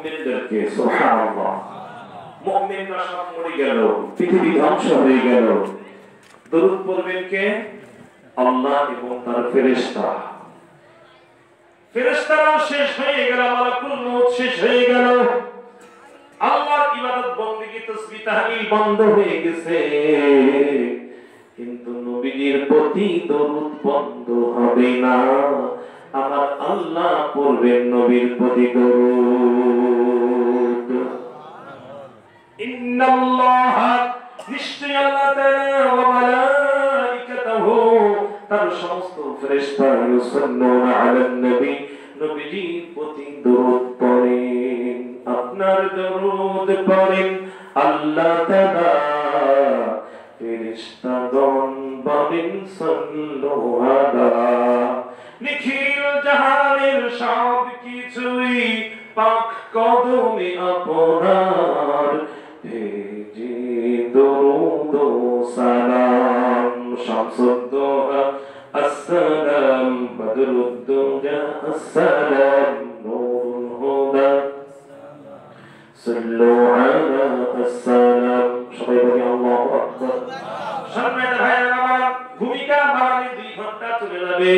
মুমিনদেরকে। সুবহানাল্লাহ। মুমিনরা সব মরে গেল, পৃথিবী ধ্বংস হয়ে গেল, দরুদ পড়বেন কে? আল্লাহ এবং তার ফেরেশতা। ফেরেশতারাও শেষ হয়ে গেল, মালাকুল মউত শেষ হয়ে গেল, আল্লাহর ইবাদত বندگی তাসবিহ তাহলিল বন্ধ হয়ে গেছে, কিন্তু নবীজির প্রতি দরুদ বন্ধ হবে না। আমার আল্লাহ পড়বেন নবীর প্রতি দরুদ। ইন্নাল্লাহা নিশ্চয় আল্লাহ তাআলা ওয়া মালাইকাতুহু তার সমস্ত ফেরেশতা ইউসাল্লুনা আলান নবী নবীজির প্রতি দরুদ পড়েন। আপনার দরুদ পড়েন আল্লাহ তাআলা, ফেরেশতাগণ বলেন সাল্লু আলা। নিখিল জাহানের সব কিছুই পাক কদমে আপনার, ভেজে দরুদ ও সালাম। শামসুদ্দোহা আসসালাম, বদরুদ্দোজা আসসালাম, নূরুল হুদা সাল্লু আলা আসসালাম। সবাই বলি আল্লাহু আকবার। সম্মানিত ভাইরা আমার, ভূমিকা বাড়ালে 2 ঘন্টা চলে যাবে।